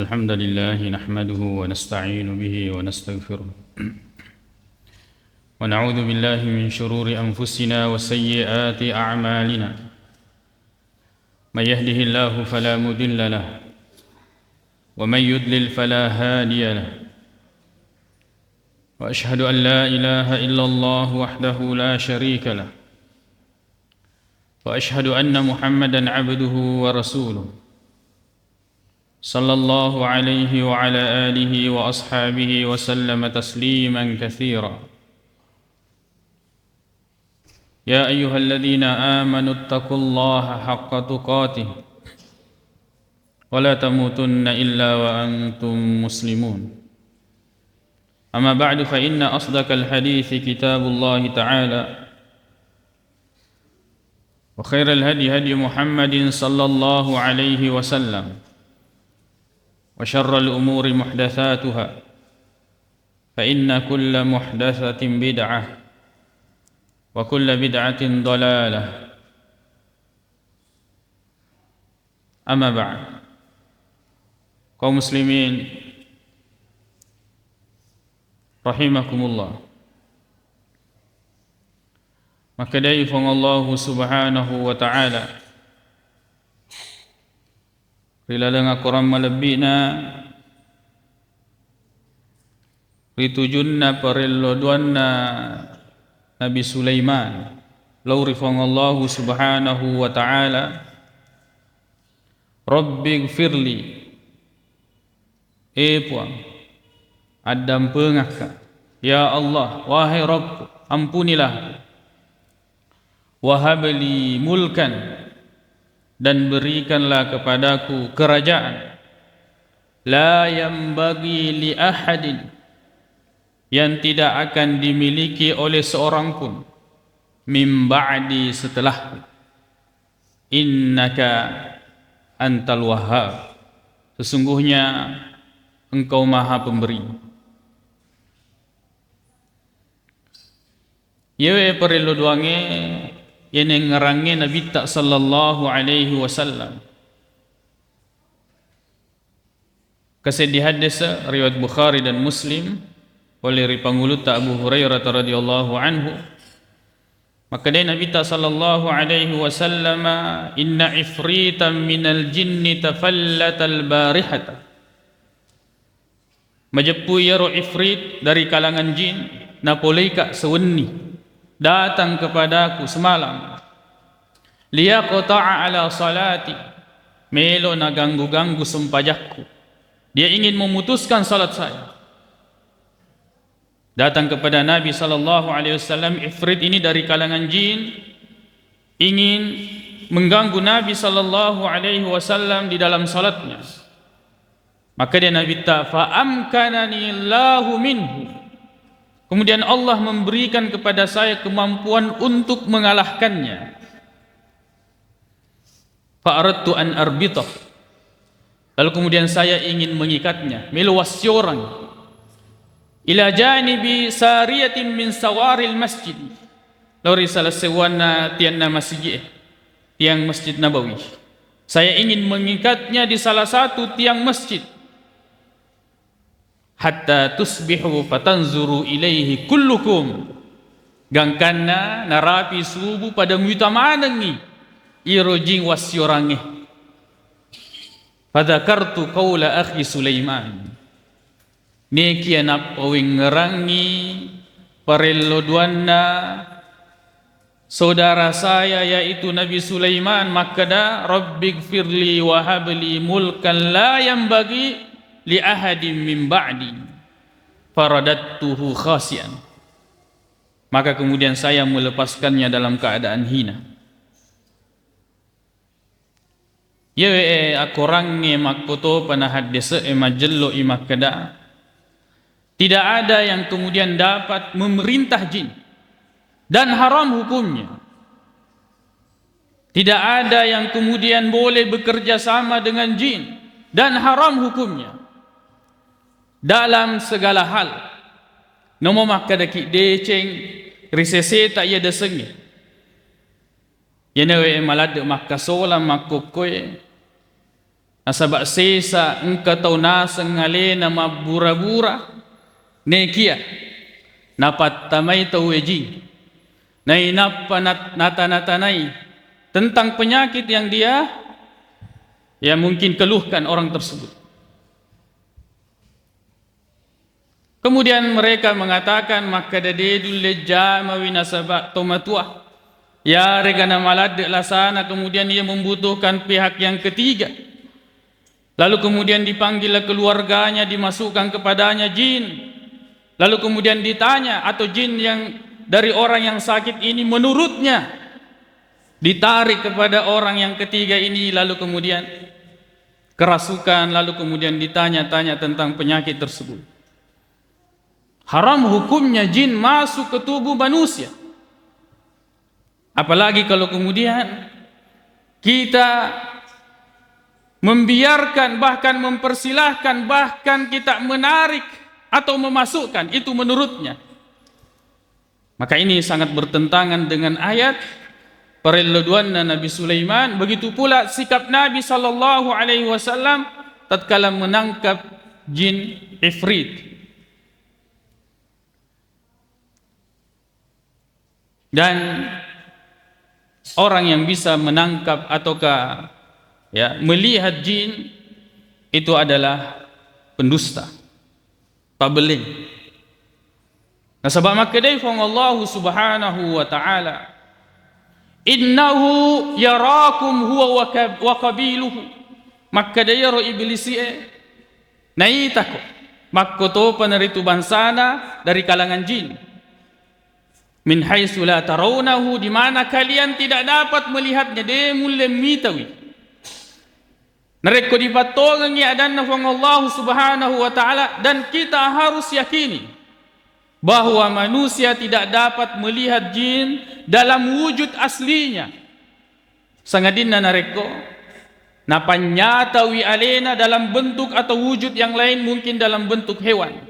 الحمد لله نحمده ونستعين به ونستغفره ونعوذ بالله من شرور أنفسنا وسيئات أعمالنا من يهده الله فلا مضل له ومن يضلل فلا هادي له وأشهد أن لا إله إلا الله وحده لا شريك له وأشهد أن محمدا عبده ورسوله صلى الله عليه وعلى آله وأصحابه وسلم تسليما كثيرا يا أيها الذين آمنوا اتقوا الله حق تقاته ولا تموتن إلا وأنتم مسلمون أما بعد فإن أصدق الحديث كتاب الله تعالى وخير الهدي هدي محمد صلى الله عليه وسلم وشر الأمور محدثاتها فإن كل محدثة بدعة وكل بدعة ضلالة أما بعد kaum muslimin rahimakumullah, maka dari Allah subhanahu wa ta'ala rila dengan Quran malebina ritujunna parilloduanna Nabi Sulaiman laurifang Allah subhanahu wa ta'ala Rabbighfirli puang adam pengaka ya Allah wahai Rabb ampunilah wahabli mulkan dan berikanlah kepadaku kerajaan la yambagi li ahadin yang tidak akan dimiliki oleh seorang pun min ba'di setelahku innaka antal wahhab sesungguhnya engkau maha pemberi. Yewe perlu duange yang ngerangnya Nabi tak sallallahu alaihi wasallam. Kasih di hadis riwayat Bukhari dan Muslim oleh ripangulut Abu Hurairah radhiyallahu anhu. Maka dia Nabi tak sallallahu alaihi wasallam inna ifritan minal jinni tafallatal barihata. Majepu yaro ifrit dari kalangan jin napoleika sewenni datang kepadaku semalam liyaqta'a ala salati melo na ganggu-ganggu sempajakku, dia ingin memutuskan salat saya. Datang kepada Nabi sallallahu alaihi wasallam ifrit ini dari kalangan jin ingin mengganggu Nabi sallallahu alaihi wasallam di dalam salatnya. Maka dia Nabi fa amkanani Allahu minhu, kemudian Allah memberikan kepada saya kemampuan untuk mengalahkannya. Fa'aradtu an arbitah, lalu kemudian saya ingin mengikatnya, meluasi orang ila janibi sariyatin min sawaril masjid, lalu salah sewana tiang masjid, tiang Masjid Nabawi. Saya ingin mengikatnya di salah satu tiang masjid hatta tusbihu fatanzuru ilaihi kullukum, gangkanna narapi subuh pada mutamanangi irojing wasyorange. Fadzakartu qaula akhi Sulaiman, neki anak pawing ngerangi parelloduanna saudara saya yaitu Nabi Sulaiman. Maka da Rabbighfirli wa habli mulkan la yambagi li ahadin min ba'di faradattuhu khasian, maka kemudian saya melepaskannya dalam keadaan hina. Yewe akorange makoto pana hadis majello imakada, tidak ada yang kemudian dapat memerintah jin dan haram hukumnya. Tidak ada yang kemudian boleh bekerja sama dengan jin dan haram hukumnya dalam segala hal. Nomo makka daki deceng risese tak ia desengi yenewe malad makka sola makkokoe nasabak sesa engka tau nasa ngalena mabura-bura nekia napat tamai tau ejing nai napa nata-natanai tentang penyakit yang dia mungkin keluhkan orang tersebut. Kemudian mereka mengatakan maka dadedul lejama winasaba tomatua ya regana malad lasana, kemudian ia membutuhkan pihak yang ketiga. Lalu kemudian dipanggil keluarganya, dimasukkan kepadanya jin. Lalu kemudian ditanya, atau jin yang dari orang yang sakit ini menurutnya ditarik kepada orang yang ketiga ini, lalu kemudian kerasukan, lalu kemudian ditanya-tanya tentang penyakit tersebut. Haram hukumnya jin masuk ke tubuh manusia. Apalagi kalau kemudian kita membiarkan, bahkan mempersilahkan, bahkan kita menarik atau memasukkan, itu menurutnya. Maka ini sangat bertentangan dengan ayat perelluduanna Nabi Sulaiman. Begitu pula sikap Nabi SAW tatkala menangkap jin ifrit. Dan orang yang bisa menangkap ataukah melihat jin itu adalah pendusta, pabeling. Nah, sebab maka difong Allah Subhanahu wa taala, innahu yarakum huwa wa qabiluhu, maka dayaro iblisi naitako makkoto panaritu bansana dari kalangan jin. Min haitsu la tarawnahu, di mana kalian tidak dapat melihatnya, de mulle mitawi. Nareko dipatongan ni adanna fong Allah Subhanahu wa taala, dan kita harus yakini bahwa manusia tidak dapat melihat jin dalam wujud aslinya. Sangadinna nareko napanyatawi alena dalam bentuk atau wujud yang lain, mungkin dalam bentuk hewan.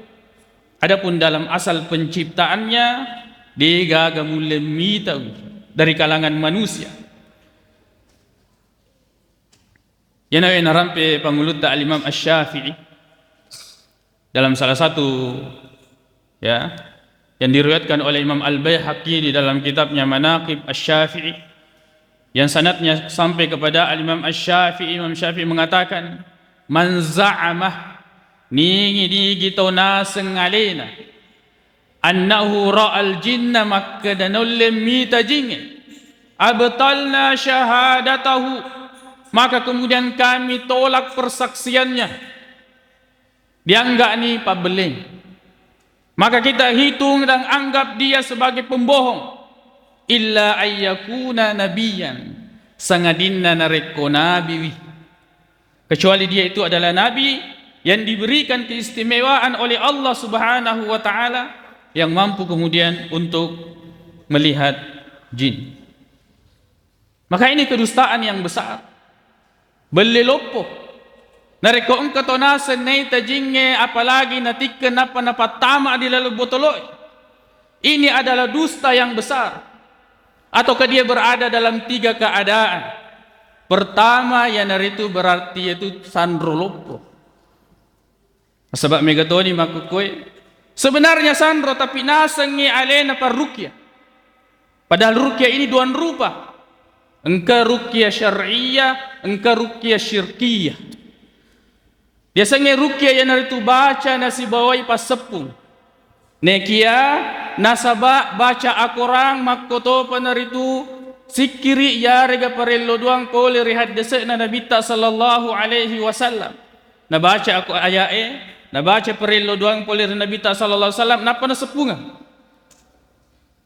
Adapun dalam asal penciptaannya digaga mulle mitawi dari kalangan manusia. Yana narampe pangulutta al-Imam Asy-Syafi'i dalam salah satu yang diriwayatkan oleh Imam Al-Baihaqi di dalam kitabnya Manaqib Asy-Syafi'i, yang sanadnya sampai kepada al-Imam Asy-Syafi'i. Imam Syafi'i mengatakan, man za'amah ningi digito naseng alena annahu ra'al jinna makka danulle mita jinge abtalna syahadatahu, maka kemudian kami tolak persaksiannya, dianggap ni pabeling, maka kita hitung dan anggap dia sebagai pembohong. Illa ayyakuna nabiyan, sangadinna nareko nabi, kecuali dia itu adalah nabi yang diberikan keistimewaan oleh Allah Subhanahu wa taala, yang mampu kemudian untuk melihat jin. Maka ini kedustaan yang besar. Belilopo nareko engka tonasen nei tajinge, apalagi natikken apa tama di lalu botoloi. Ini adalah dusta yang besar. Ataukah dia berada dalam 3 keadaan. Pertama yang naritu berarti itu sandrolopo. Sebab megatoni makukoi sebenarnya sandro, tapi nasengi alena parruqyah. Padahal ruqyah ini 2 rupa. Engka ruqyah syar'iyyah, engka ruqyah syirkiyah. Biasanya ruqyah yang itu baca nasi bawai pas sepung. Nekia nasaba baca akorang makkoto panaritu sikiri ya rega parello doang pole rihat desena Nabi sallallahu alaihi wasallam. Nabaca aku ayae, nabaca parello doang pole Nabi sallallahu alaihi wasallam napa na sepunga.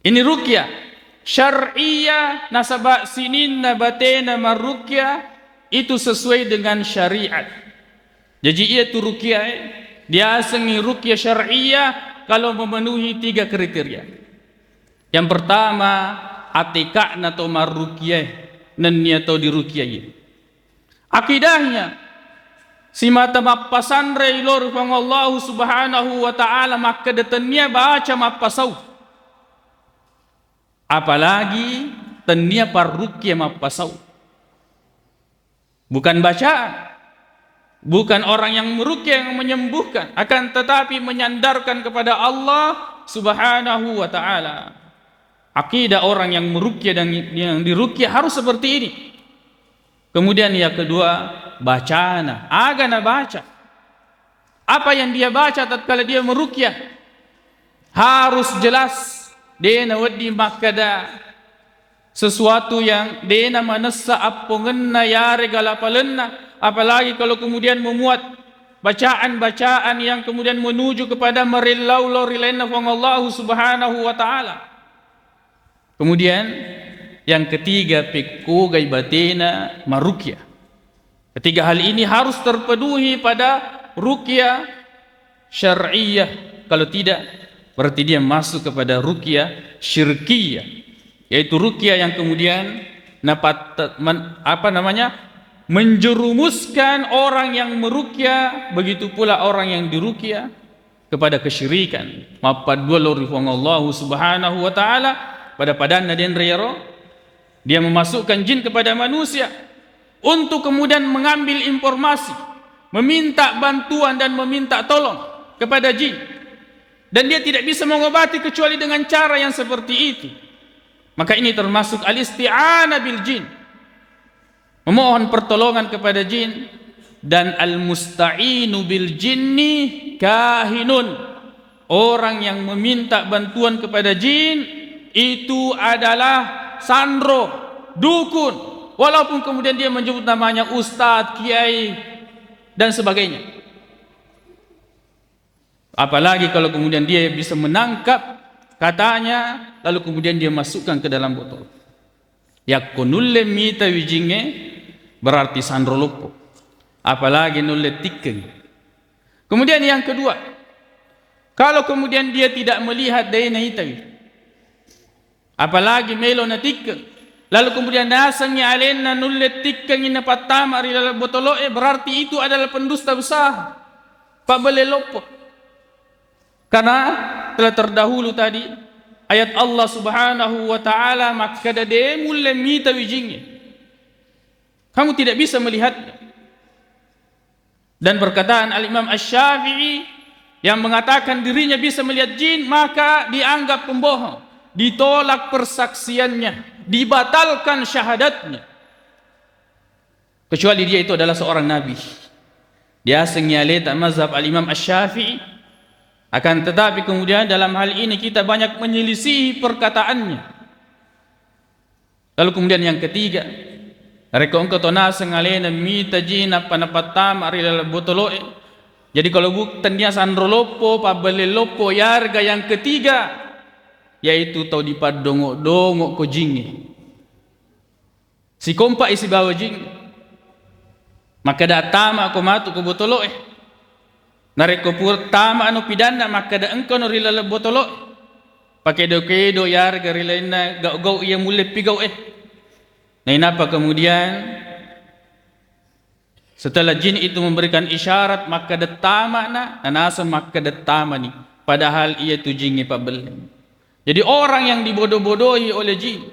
Ini ruqyah syar'iyyah, nasaba sinin nabatena maruqyah itu sesuai dengan syariat. Jadi ia tu ruqyah dia sengi ruqyah syar'iyyah kalau memenuhi 3 kriteria. Yang pertama, atikakna to maruqyah nannya to diruqyah. Akidahnya si mata mappasan rei lor fang Allah Subhanahu wa taala, maka detenya baca mappasau. Apalagi tenia parruqyah mappasau. Bukan bacaan. Bukan orang yang meruqyah yang menyembuhkan, akan tetapi menyandarkan kepada Allah Subhanahu wa taala. Akidah orang yang meruqyah dan yang diruqyah harus seperti ini. Kemudian yang kedua, bacana, agana baca. Apa yang dia baca tatkala dia meruqyah harus jelas. Dena wadi makada sesuatu yang dena manassa appongenna yare galapalenna, apalagi kalau kemudian memuat bacaan-bacaan yang kemudian menuju kepada merilaulau rilaina wong Allah Subhanahu wa taala. Kemudian yang ketiga, pikku gaibatina maruqyah. Ketiga hal ini harus terpenuhi pada ruqyah syar'iyyah. Kalau tidak, berarti dia masuk kepada ruqyah syirkiyah, yaitu ruqyah yang kemudian menjerumuskan orang yang meruqyah, begitu pula orang yang diruqyah kepada kesyirikan. Mapadulur Allah Subhanahu wa taala pada padanna den rero, dia memasukkan jin kepada manusia untuk kemudian mengambil informasi, meminta bantuan dan meminta tolong kepada jin, dan dia tidak bisa mengobati kecuali dengan cara yang seperti itu. Maka ini termasuk al-isti'anah bil jin, memohon pertolongan kepada jin. Dan al-musta'inu bil jinni kahinun, orang yang meminta bantuan kepada jin itu adalah sandro, dukun, walaupun kemudian dia menyebut namanya ustadz, kiai dan sebagainya. Apalagi kalau kemudian dia bisa menangkap katanya lalu kemudian dia masukkan ke dalam botol. Yakunulle mita wijinge berarti sandro lopo, apalagi nulle tikkeng. Kemudian yang kedua, kalau kemudian dia tidak melihat dayana itawi, apalagi melo na tikkeng, lalu kemudian nasangnya alena nulle tikkeng ina patama ri dalam botoloe, berarti itu adalah pendusta besar, pabele lopo. Karena telah terdahulu tadi ayat Allah Subhanahu wa taala, maka dade mulle mita wijinge, kamu tidak bisa melihatnya. Dan perkataan Al-Imam Asy-Syafi'i yang mengatakan dirinya bisa melihat jin, maka dianggap pembohong, ditolak persaksiannya, dibatalkan syahadatnya, kecuali dia itu adalah seorang nabi. Dia senyaleta mazhab Al-Imam Asy-Syafi'i. Akan tetapi kemudian dalam hal ini kita banyak menyelisihi perkataannya. Lalu kemudian yang ketiga, reko engkau tona sengalena mita jina panapatam ari dalam botoloe. Jadi kalau bukan dia sandro lopo, pabele lopo, yarga yang ketiga, yaitu tau dipadongo-dongo ko jingi. Si kompa isi bawa jingi, maka datama ako matu ko botoloe. Nareko pur tama anu pidana maka da engkau no rilala botolo pakai do kedo yar garilena gau ia mulai pigau Nah apa kemudian setelah jin itu memberikan isyarat maka da tama na anasa maka da tama ni, padahal ia tu jingi pabel. Jadi orang yang dibodoh-bodohi oleh jin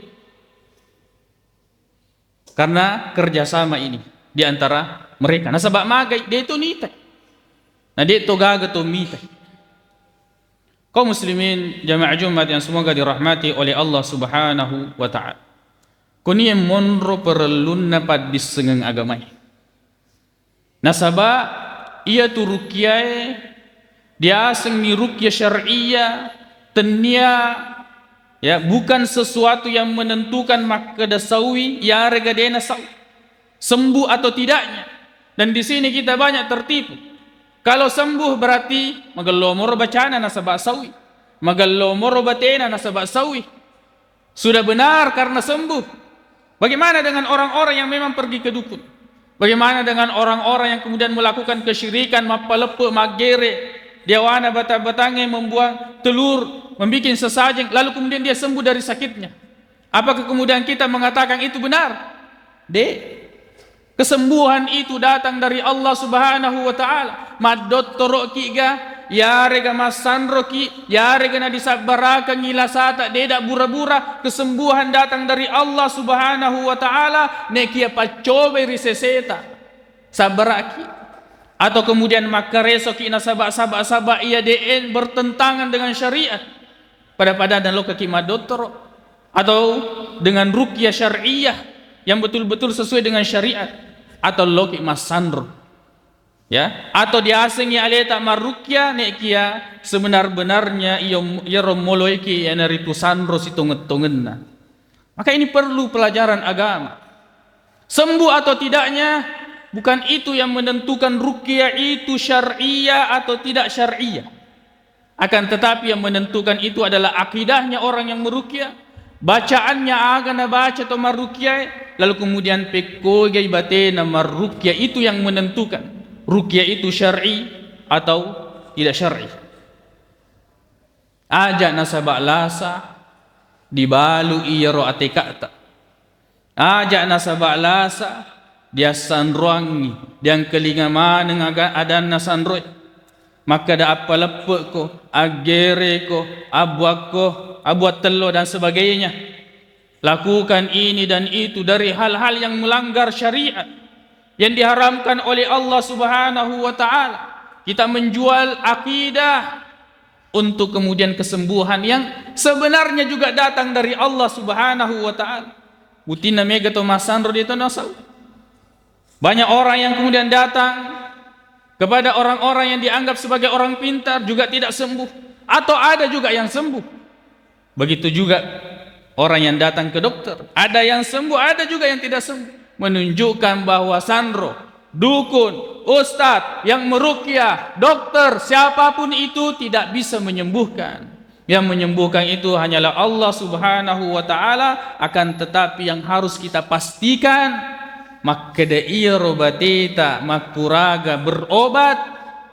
karena kerjasama ini di antara mereka. Nah sebab magai dia itu nita. Nah dia itu gaga tu mita. Kaum muslimin jamaah Jumat yang semoga dirahmati oleh Allah Subhanahu wa taala. Kuni monro perlunna pad disengeng agamai. Nasaba ia tu ruqyah dia sengi ruqyah syar'iyyah tenia ya, bukan sesuatu yang menentukan maka dasawi ya rega dena sembuh atau tidaknya. Dan di sini kita banyak tertipu. Kalau sembuh berarti magalomoro bacana nasaba sawi, magalomoro batena nasaba sawi. Sudah benar karena sembuh. Bagaimana dengan orang-orang yang memang pergi ke dukun? Bagaimana dengan orang-orang yang kemudian melakukan kesyirikan, mapalepe, magere, diawana bata-batange, membuang telur, membuat sesajeng, lalu kemudian dia sembuh dari sakitnya? Apakah kemudian kita mengatakan itu benar? Kesembuhan itu datang dari Allah Subhanahu wa taala. Madot toroki ga yare ga masandroki yare ga na disabaraka ngilasata deda bura-bura. Kesembuhan datang dari Allah Subhanahu wa taala. Nekia pacobe riseseta sabaraki atau kemudian makareso kina sabak ia DN bertentangan dengan syariat pada dan lo kekima dokter, atau dengan ruqyah syariah yang betul-betul sesuai dengan syariat, atau lo kima sandro ya, atau diasengi aleta maruqyah nekia sebenar-benarnya ia romoloiki ya naritu sandro situnget-tungetna. Maka ini perlu pelajaran agama. Sembuh atau tidaknya bukan itu yang menentukan ruqyah itu syariah atau tidak syariah. Akan tetapi yang menentukan itu adalah akidahnya orang yang meruqyah, bacaannya agana baca atau maruqyah, lalu kemudian pekogai batena maruqyah, itu yang menentukan ruqyah itu syar'i atau tidak syar'i. Ajak nasabak lasa dibalu iya ro atekata. Ajak nasabak lasa dia sanruangi yang kelingama dengan adan nasanroi, maka da apa lepek ko agere ko abuat telo dan sebagainya. Lakukan ini dan itu dari hal-hal yang melanggar syariat yang diharamkan oleh Allah Subhanahu wa taala. Kita menjual akidah untuk kemudian kesembuhan yang sebenarnya juga datang dari Allah Subhanahu wa taala. Butina mega to masandro itu nasau. Banyak orang yang kemudian datang kepada orang-orang yang dianggap sebagai orang pintar juga tidak sembuh, atau ada juga yang sembuh. Begitu juga orang yang datang ke dokter, ada yang sembuh, ada juga yang tidak sembuh. Menunjukkan bahwa sandro, dukun, ustadz yang meruqyah, dokter, siapapun itu tidak bisa menyembuhkan. Yang menyembuhkan itu hanyalah Allah Subhanahu wa taala. Akan tetapi yang harus kita pastikan, makada'i robatita makuraga berobat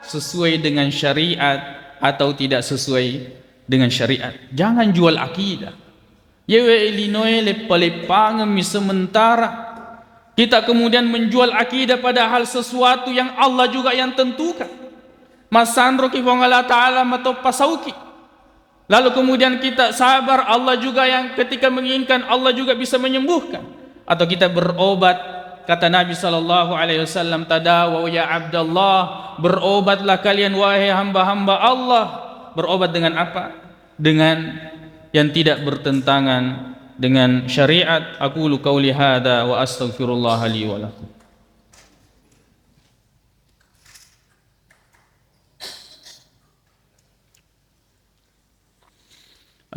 sesuai dengan syariat atau tidak sesuai dengan syariat. Jangan jual akidah. Yewe Illinois lepalepang sementara kita kemudian menjual akidah padahal sesuatu yang Allah juga yang tentukan. Masandro ki Allah taala mato pasauki. Lalu kemudian kita sabar, Allah juga yang ketika menginginkan Allah juga bisa menyembuhkan. Atau kita berobat, kata Nabi SAW, tadawaw ya Abdullah, berobatlah kalian wahai hamba-hamba Allah. Berobat dengan apa? Dengan yang tidak bertentangan dengan syariat. Aqulu qauli hadza wa astaghfirullah li wa lakum.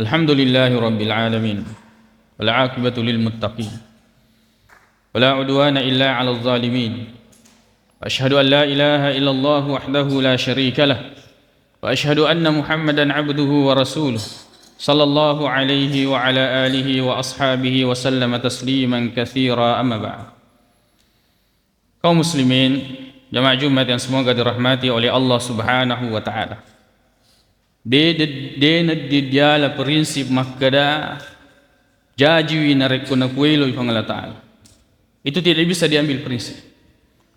Alhamdulillahi rabbil alamin, wal aqibatu lil muttaqin, wala udwana illa 'alal zalimin. Asyhadu an la ilaha illallah wahdahu la syarika lah, wa asyhadu anna Muhammadan 'abduhu wa rasuluh, sallallahu alaihi wa ala alihi wa ashabihi wa sallama tasliman katsira, amma ba'd. Kaum muslimin, jamaah Jumat yang semoga dirahmati oleh Allah Subhanahu wa taala. Dia diala prinsip makada jaji narekuna kuelo Allah taala. Itu tidak bisa diambil prinsip.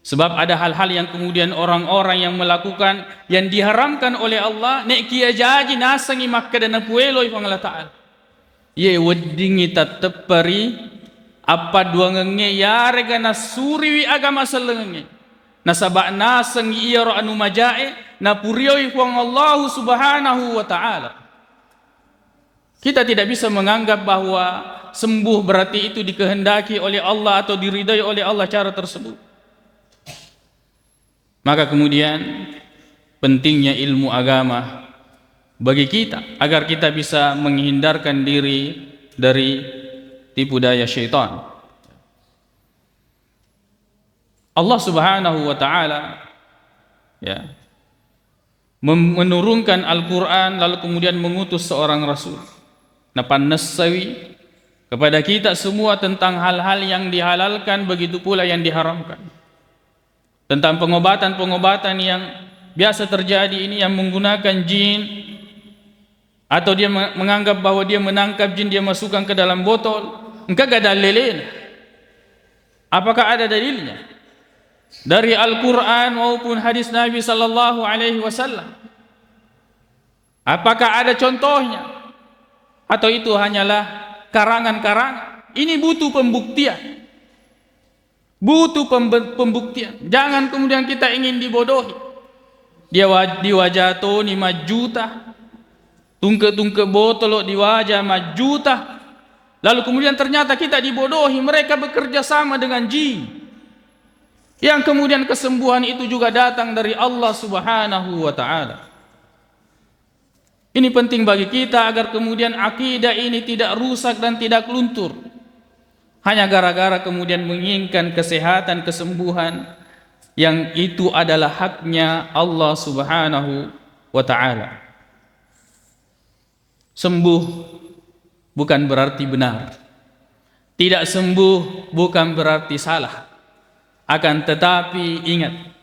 Sebab ada hal-hal yang kemudian orang-orang yang melakukan yang diharamkan oleh Allah, nek kia jaji nasangi makada na kuelo Allah taala. Ye weddingi tatepari apa duangenge yare gana suriwi agama selenge. Nasabak nasangi iya ro anu majae na purioi huang Allah Subhanahu wa ta'ala. Kita tidak bisa menganggap bahwa sembuh berarti itu dikehendaki oleh Allah atau diridai oleh Allah cara tersebut. Maka kemudian pentingnya ilmu agama bagi kita agar kita bisa menghindarkan diri dari tipu daya syaitan. Allah Subhanahu wa ta'ala ya menurunkan Al-Quran lalu kemudian mengutus seorang Rasul napannasawi kepada kita semua tentang hal-hal yang dihalalkan, begitu pula yang diharamkan, tentang pengobatan-pengobatan yang biasa terjadi ini yang menggunakan jin, atau dia menganggap bahwa dia menangkap jin, dia masukkan ke dalam botol. Engkau gak ada lelena. Apakah ada dalilnya dari Al-Quran maupun hadis Nabi sallallahu alaihi wasallam? Apakah ada contohnya? Atau itu hanyalah karangan-karangan? Ini butuh pembuktian. Butuh pembuktian. Jangan kemudian kita ingin dibodohi. Dia di wajah tu 5 juta. Tungke-tungke botol di wajah 5 juta. Lalu kemudian ternyata kita dibodohi. Mereka bekerja sama dengan jin. Yang kemudian kesembuhan itu juga datang dari Allah Subhanahu wa ta'ala. Ini penting bagi kita agar kemudian akidah ini tidak rusak dan tidak luntur. Hanya gara-gara kemudian menginginkan kesehatan, kesembuhan, yang itu adalah haknya Allah Subhanahu wa ta'ala. Sembuh bukan berarti benar. Tidak sembuh bukan berarti salah. Akan tetapi ingat,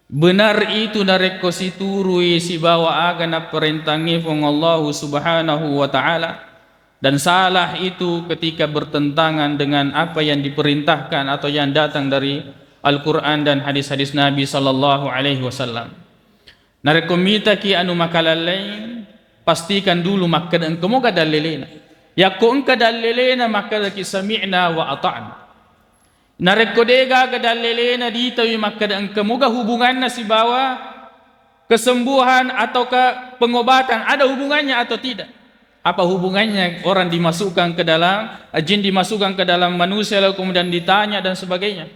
benar itu dari kositurui si bawa akan perintangi fong Allah Subhanahu wa ta'ala, dan salah itu ketika bertentangan dengan apa yang diperintahkan atau yang datang dari Al-Quran dan hadis-hadis Nabi sallallahu alaihi wasallam. Narekomita ki anu makalalain, pastikan dulu maka engkau mo kadalelena. Ya ko engkau kadalelena maka ki sami'na wa ata'na. Narekodega kadalelena dito yung maka engkau mo hubungan na si bawa kesembuhan atau ke pengobatan ada hubungannya atau tidak? Apa hubungannya orang dimasukkan ke dalam jin, dimasukkan ke dalam manusia lalu kemudian ditanya dan sebagainya?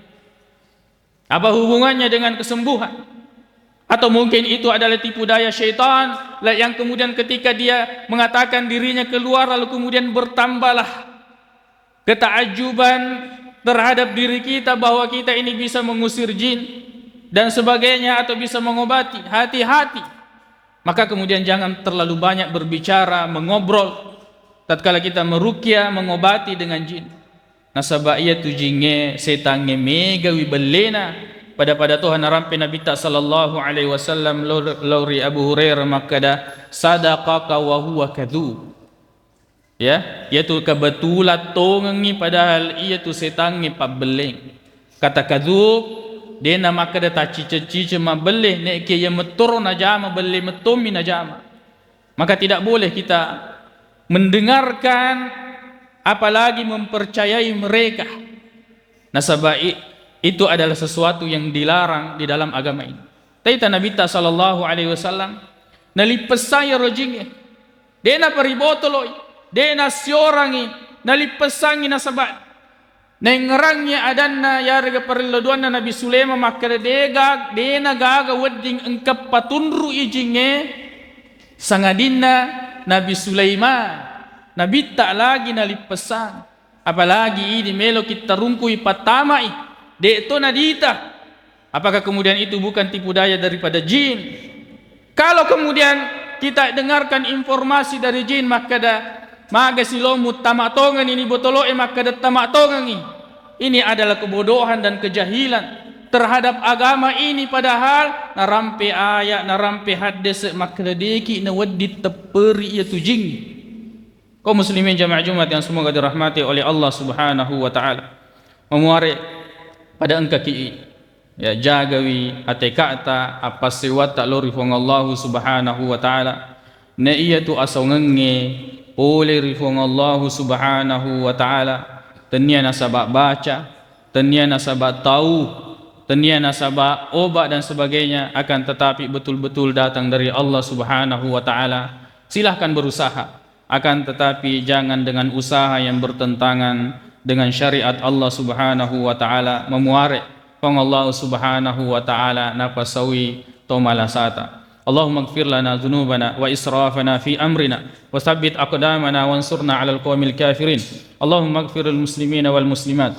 Apa hubungannya dengan kesembuhan? Atau mungkin itu adalah tipu daya syaitan yang kemudian ketika dia mengatakan dirinya keluar lalu kemudian bertambahlah ketaajuban terhadap diri kita bahwa kita ini bisa mengusir jin dan sebagainya atau bisa mengobati. Hati-hati. Maka kemudian jangan terlalu banyak berbicara, mengobrol tatkala kita meruqyah, mengobati dengan jin. Nasaba iya tu jinge setange mega wibelena pada Tuhan rampe Nabi ta sallallahu alaihi wasallam lauri Abu Hurairah makada sadaqaka wa huwa kadzub. Ya, yaitu kebetulan tongengi padahal ia tu setangi pabeleng. Kata kadzub dia nama kada taci-cici cuma beleh nek ke yang metur najama beleh metumi najama. Maka tidak boleh kita mendengarkan apalagi mempercayai mereka. Nasaba itu adalah sesuatu yang dilarang di dalam agama ini. Taita Nabi sallallahu alaihi wasallam nalipesaya rojinge. Dena paribotoloi. Dena siorangi nalipesangi nasabat. Nengerangnya adanna yarga perloduanna Nabi Sulaiman maka dena gaga wedding engkap patunru ijinge sangadinna Nabi Sulaiman. Nabi tak lagi nalipesang. Apalagi ini melo kita rungkui patamai. De itu nadita. Apakah kemudian itu bukan tipu daya daripada jin? Kalau kemudian kita dengarkan informasi dari jin maka maga silomu tamatongan ini botoloe maka tamatongan ini adalah kebodohan dan kejahilan terhadap agama ini, padahal narampe ayat narampe hadis maka deki na waddi teperi ieu jing. Kaum muslimin jamaah Jumat yang semoga dirahmati oleh Allah Subhanahu wa taala. Memuare pada engka ki ya jagawi ate kata apa sewata lori fong Allah Subhanahu wa taala na iya tu asongenge oleh rifong Allah Subhanahu wa ta'ala. Tenia nasabak baca, tenia nasabak tahu, tenia nasabak obat dan sebagainya, akan tetapi betul-betul datang dari Allah Subhanahu wa ta'ala. Silahkan berusaha, akan tetapi jangan dengan usaha yang bertentangan dengan syariat Allah Subhanahu wa ta'ala. Memuare fong Allah Subhanahu wa ta'ala napasawi tomalasata. اللهم اغفر لنا ذنوبنا وإسرافنا في أمرنا وثبت أقدامنا وانصرنا على القوم الكافرين. اللهم اغفر المسلمين والمسلمات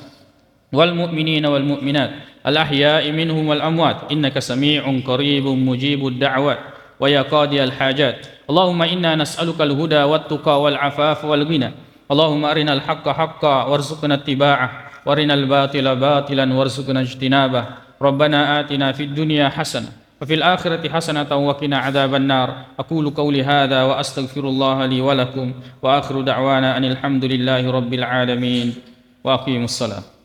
والمؤمنين والمؤمنات الأحياء منهم والأموات إنك سميع قريب مجيب الدعوات ويا قاضي الحاجات. اللهم إنا نسألك الهدى والتقى والعفاف والغنى. اللهم أرنا الحق حقا وارزقنا اتباعه وارنا الباطل باطلا وارزقنا اجتنابه. ربنا آتنا في الدنيا حسنة وفي الآخرة حسنة وقنا عذاب النار. أقول قولي هذا وأستغفر الله لي ولكم وآخر دعوانا أن الحمد لله رب العالمين وأقيموا الصلاة.